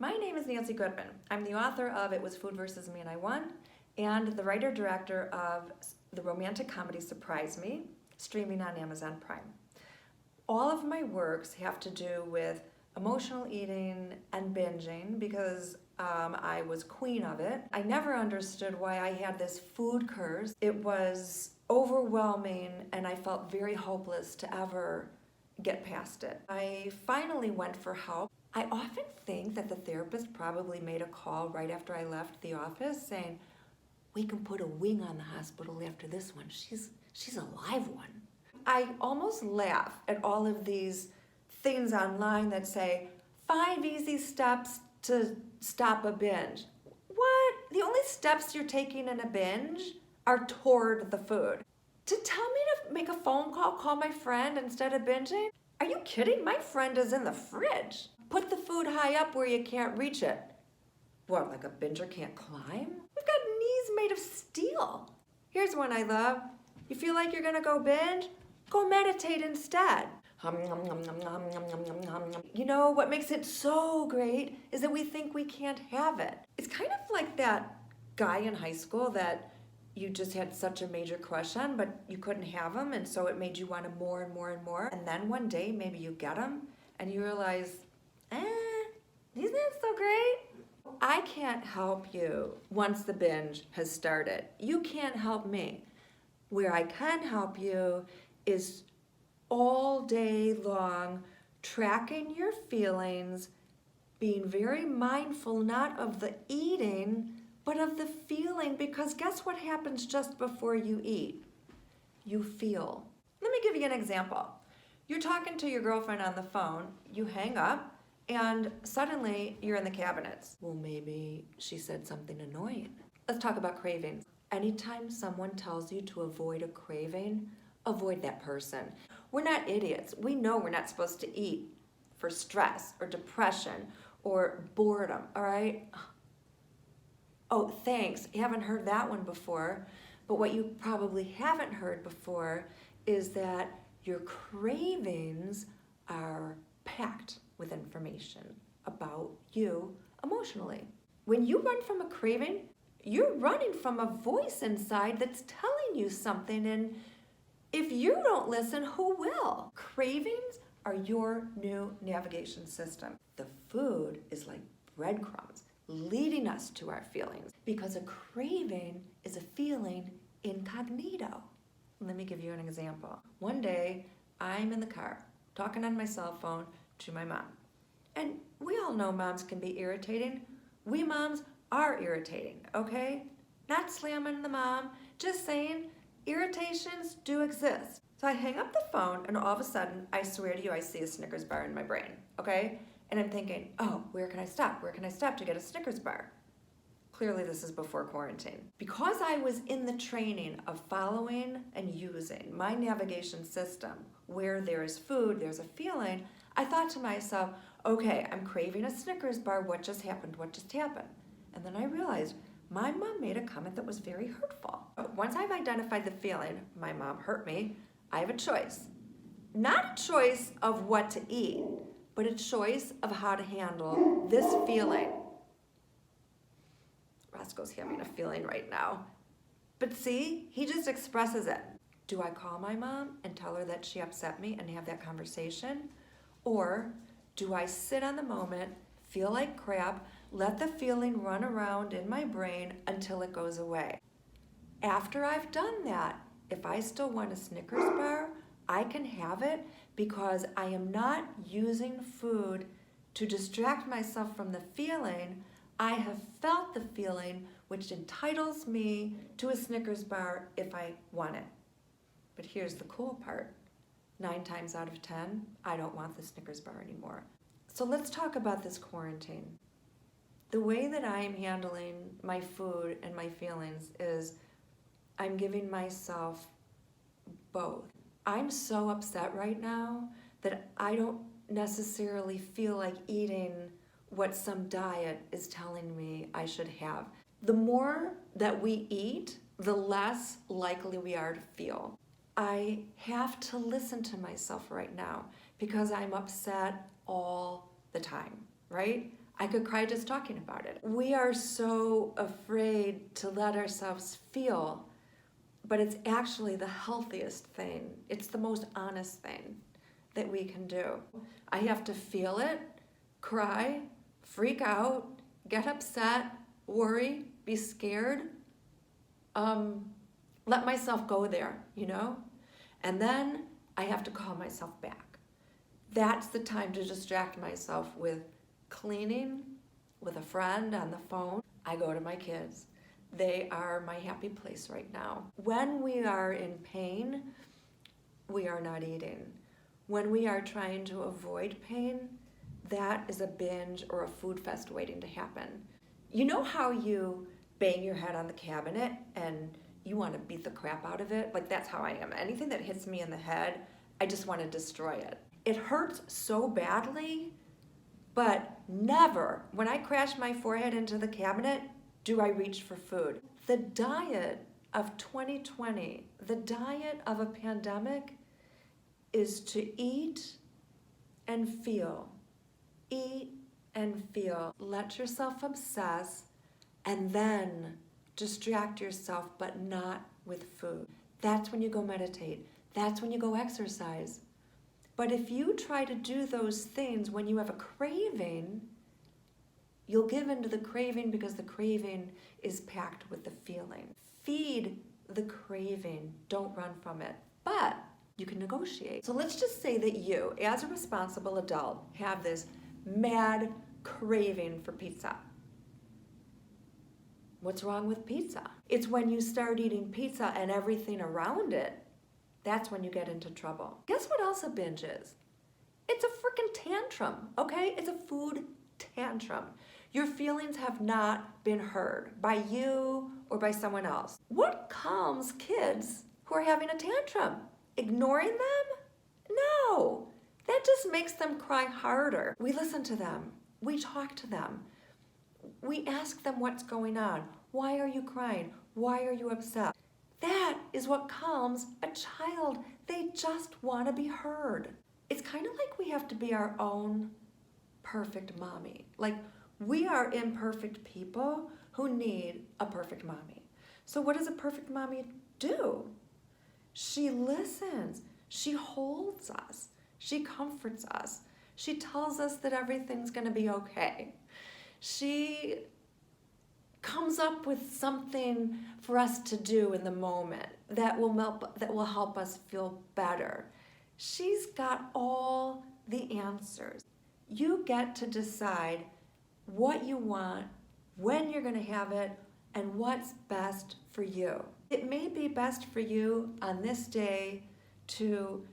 My name is Nancy Goodman. I'm the author of It Was Food vs. Me and I Won, and the writer-director of the romantic comedy Surprise Me, streaming on Amazon Prime. All of my works have to do with emotional eating and binging because I was queen of it. I never understood why I had this food curse. It was overwhelming and I felt very hopeless to ever get past it. I finally went for help. I often think that the therapist probably made a call right after I left the office saying, we can put a wing on the hospital after this one. She's a live one. I almost laugh at all of these things online that say, 5 easy steps to stop a binge. What? The only steps you're taking in a binge are toward the food. To tell me to make a phone call my friend instead of binging? Are you kidding? My friend is in the fridge. Put the food high up where you can't reach it. What, like a binger can't climb? We've got knees made of steel. Here's one I love. You feel like you're gonna go binge? Go meditate instead. You know, what makes it so great is that we think we can't have it. It's kind of like that guy in high school that you just had such a major crush on, but you couldn't have him, and so it made you want him more and more and more. And then one day, maybe you get him, and you realize, he's not so great. I can't help you once the binge has started. You can't help me. Where I can help you is all day long tracking your feelings, being very mindful not of the eating, but of the feeling, because guess what happens just before you eat? You feel. Let me give you an example. You're talking to your girlfriend on the phone, you hang up, and suddenly you're in the cabinets. Well, maybe she said something annoying. Let's talk about cravings. Anytime someone tells you to avoid a craving, avoid that person. We're not idiots. We know we're not supposed to eat for stress or depression or boredom, all right? Oh, thanks. You haven't heard that one before. But what you probably haven't heard before is that your cravings are packed with information about you emotionally. When you run from a craving, you're running from a voice inside that's telling you something, and if you don't listen, who will? Cravings are your new navigation system. The food is like breadcrumbs leading us to our feelings, because a craving is a feeling incognito. Let me give you an example. One day, I'm in the car talking on my cell phone to my mom. And we all know moms can be irritating. We moms are irritating, okay? Not slamming the mom, just saying irritations do exist. So I hang up the phone and all of a sudden, I swear to you, I see a Snickers bar in my brain, okay? And I'm thinking, oh, where can I stop? Where can I stop to get a Snickers bar? Clearly this is before quarantine. Because I was in the training of following and using my navigation system, where there is food, there's a feeling, I thought to myself, okay, I'm craving a Snickers bar, what just happened? What just happened? And then I realized my mom made a comment that was very hurtful. But once I've identified the feeling, my mom hurt me, I have a choice. Not a choice of what to eat, but a choice of how to handle this feeling. Roscoe's having a feeling right now. But see, he just expresses it. Do I call my mom and tell her that she upset me and have that conversation? Or do I sit on the moment, feel like crap, let the feeling run around in my brain until it goes away? After I've done that, if I still want a Snickers bar, I can have it because I am not using food to distract myself from the feeling. I have felt the feeling, which entitles me to a Snickers bar if I want it. But here's the cool part. 9 times out of 10, I don't want the Snickers bar anymore. So let's talk about this quarantine. The way that I am handling my food and my feelings is I'm giving myself both. I'm so upset right now that I don't necessarily feel like eating what some diet is telling me I should have. The more that we eat, the less likely we are to feel. I have to listen to myself right now because I'm upset all the time, right? I could cry just talking about it. We are so afraid to let ourselves feel, but it's actually the healthiest thing. It's the most honest thing that we can do. I have to feel it, cry, freak out, get upset, worry, be scared, let myself go there, and then I have to call myself back. That's the time to distract myself with cleaning, with a friend on the phone. I go to my kids. They are my happy place right now. When we are in pain, we are not eating. When we are trying to avoid pain, that is a binge or a food fest waiting to happen. You know how you bang your head on the cabinet and you want to beat the crap out of it? Like, that's how I am. Anything that hits me in the head, I just want to destroy it. It hurts so badly, but never, when I crash my forehead into the cabinet, do I reach for food. The diet of 2020, the diet of a pandemic, is to eat and feel. Eat and feel. Let yourself obsess and then distract yourself, but not with food. That's when you go meditate. That's when you go exercise. But if you try to do those things when you have a craving, you'll give into the craving because the craving is packed with the feeling. Feed the craving. Don't run from it. But you can negotiate. So let's just say that you, as a responsible adult, have this mad craving for pizza. What's wrong with pizza? It's when you start eating pizza and everything around it, that's when you get into trouble. Guess what else a binge is? It's a freaking tantrum, okay? It's a food tantrum. Your feelings have not been heard by you or by someone else. What calms kids who are having a tantrum? Ignoring them? No. That just makes them cry harder. We listen to them. We talk to them. We ask them what's going on. Why are you crying? Why are you upset? That is what calms a child. They just want to be heard. It's kind of like we have to be our own perfect mommy. Like, we are imperfect people who need a perfect mommy. So what does a perfect mommy do? She listens. She holds us. She comforts us. She tells us that everything's going to be okay. She comes up with something for us to do in the moment that will help us feel better. She's got all the answers. You get to decide what you want, when you're going to have it, and what's best for you. It may be best for you on this day to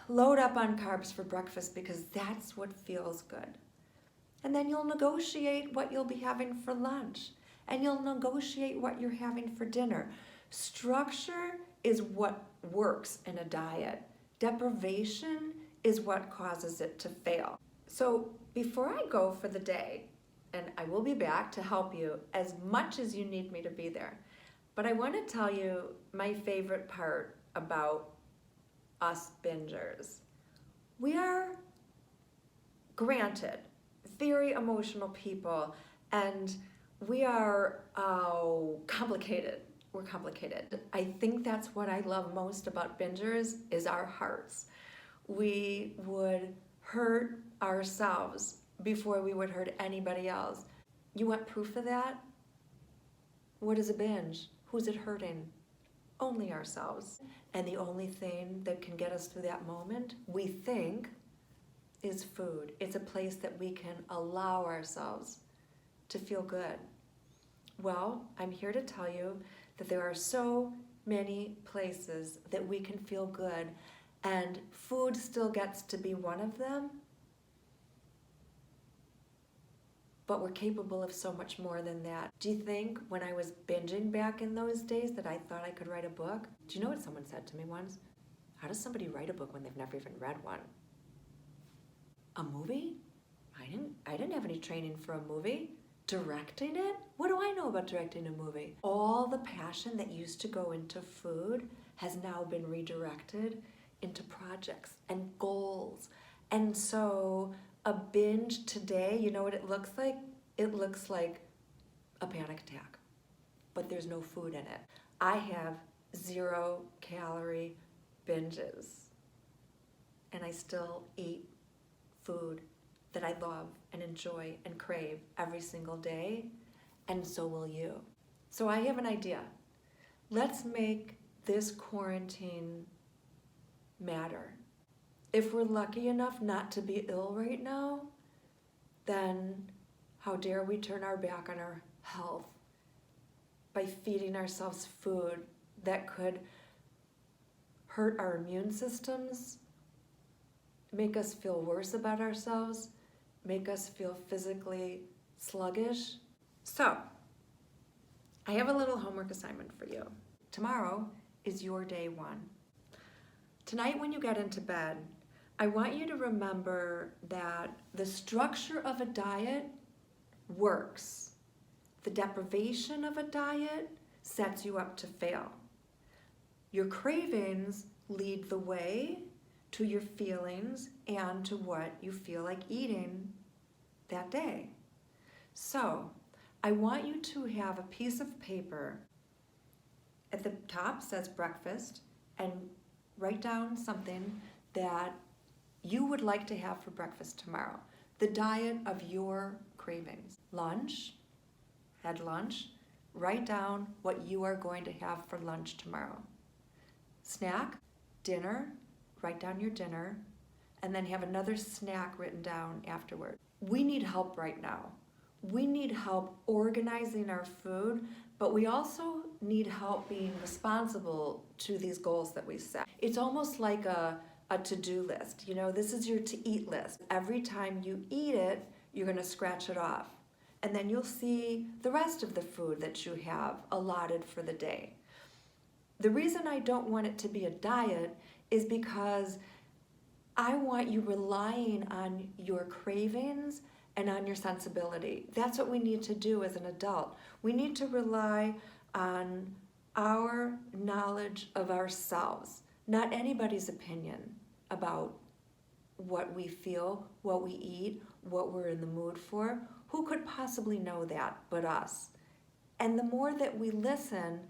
load up on carbs for breakfast because that's what feels good. And then you'll negotiate what you'll be having for lunch. And you'll negotiate what you're having for dinner. Structure is what works in a diet. Deprivation is what causes it to fail. So before I go for the day, and I will be back to help you as much as you need me to be there, but I want to tell you my favorite part about us bingers. We are, granted, very emotional people, and we are complicated. We're complicated. I think that's what I love most about bingers is our hearts. We would hurt ourselves before we would hurt anybody else. You want proof of that? What is a binge? Who's it hurting? Only ourselves. And the only thing that can get us through that moment, we think, is food. It's a place that we can allow ourselves to feel good. Well, I'm here to tell you that there are so many places that we can feel good, and food still gets to be one of them, but we're capable of so much more than that. Do you think when I was binging back in those days that I thought I could write a book? Do you know what someone said to me once? How does somebody write a book when they've never even read one? A movie? I didn't have any training for a movie. Directing it? What do I know about directing a movie? All the passion that used to go into food has now been redirected into projects and goals. And so A binge today, you know what it looks like? It looks like a panic attack, but there's no food in it. I have 0-calorie binges, and I still eat food that I love and enjoy and crave every single day, and so will you. So I have an idea. Let's make this quarantine matter. If we're lucky enough not to be ill right now, then how dare we turn our back on our health by feeding ourselves food that could hurt our immune systems, make us feel worse about ourselves, make us feel physically sluggish. So, I have a little homework assignment for you. Tomorrow is your day 1. Tonight when you get into bed, I want you to remember that the structure of a diet works. The deprivation of a diet sets you up to fail. Your cravings lead the way to your feelings and to what you feel like eating that day. So, I want you to have a piece of paper. At the top says breakfast, and write down something that you would like to have for breakfast tomorrow. The diet of your cravings. Lunch, had lunch, write down what you are going to have for lunch tomorrow. Snack, dinner, write down your dinner, and then have another snack written down afterward. We need help right now. We need help organizing our food, but we also need help being responsible to these goals that we set. It's almost like a to-do list. You know, this is your to-eat list. Every time you eat it, you're going to scratch it off. And then you'll see the rest of the food that you have allotted for the day. The reason I don't want it to be a diet is because I want you relying on your cravings and on your sensibility. That's what we need to do as an adult. We need to rely on our knowledge of ourselves, not anybody's opinion about what we feel, what we eat, what we're in the mood for. Who could possibly know that but us? And the more that we listen,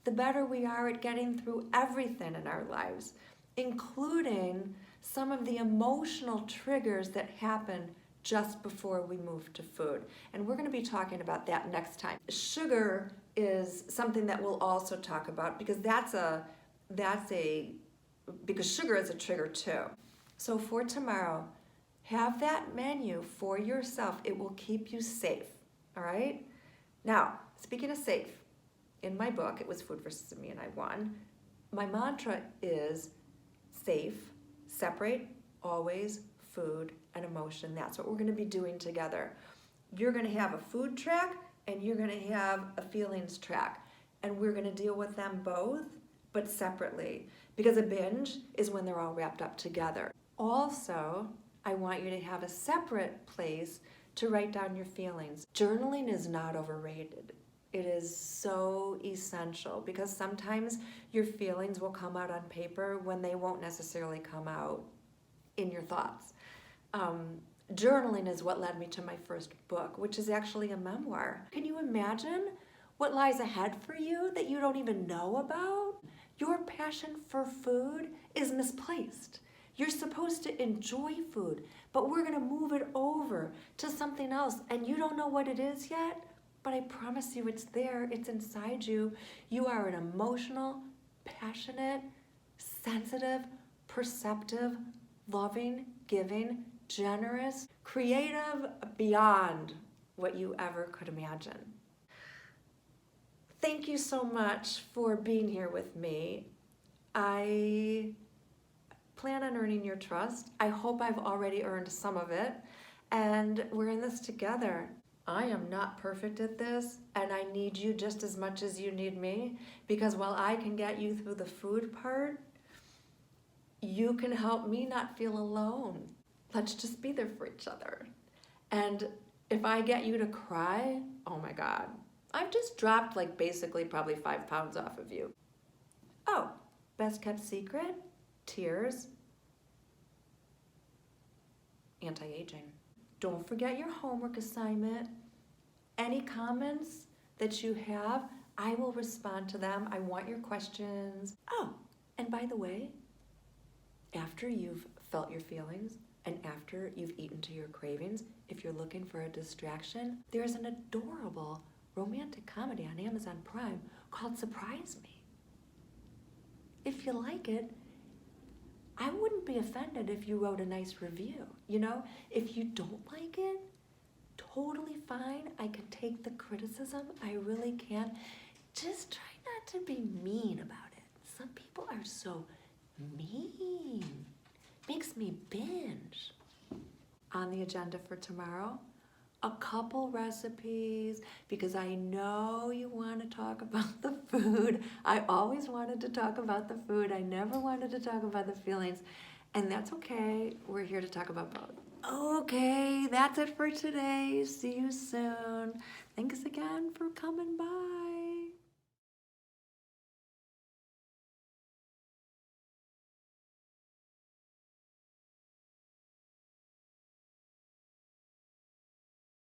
the better we are at getting through everything in our lives, including some of the emotional triggers that happen just before we move to food. And we're going to be talking about that next time. Sugar is something that we'll also talk about because because sugar is a trigger too. So for tomorrow, have that menu for yourself. It will keep you safe, all right? Now, speaking of safe, in my book, it was Food versus Me and I Won. My mantra is safe, separate, always, food, and emotion. That's what we're going to be doing together. You're going to have a food track and you're going to have a feelings track. And we're going to deal with them both, but separately. Because a binge is when they're all wrapped up together. Also, I want you to have a separate place to write down your feelings. Journaling is not overrated. It is so essential because sometimes your feelings will come out on paper when they won't necessarily come out in your thoughts. Journaling is what led me to my first book, which is actually a memoir. Can you imagine what lies ahead for you that you don't even know about? Your passion for food is misplaced. You're supposed to enjoy food, but we're going to move it over to something else, and you don't know what it is yet, but I promise you it's there. It's inside you. You are an emotional, passionate, sensitive, perceptive, loving, giving, generous, creative beyond what you ever could imagine. Thank you so much for being here with me. I plan on earning your trust. I hope I've already earned some of it, and we're in this together. I am not perfect at this, and I need you just as much as you need me, because while I can get you through the food part, you can help me not feel alone. Let's just be there for each other. And if I get you to cry, oh my God, I've just dropped like basically probably 5 pounds off of you. Oh, best kept secret, tears, anti-aging. Don't forget your homework assignment. Any comments that you have, I will respond to them. I want your questions. Oh, and by the way, after you've felt your feelings and after you've eaten to your cravings, if you're looking for a distraction, there's an adorable romantic comedy on Amazon Prime called Surprise Me. If you like it, I wouldn't be offended if you wrote a nice review. You know, if you don't like it, totally fine. I can take the criticism. I really can. Just try not to be mean about it. Some people are so mean. Makes me binge. On the agenda for tomorrow, a couple recipes, because I know you want to talk about the food. I always wanted to talk about the food. I never wanted to talk about the feelings. And that's okay. We're here to talk about both. Okay, that's it for today. See you soon. Thanks again for coming by.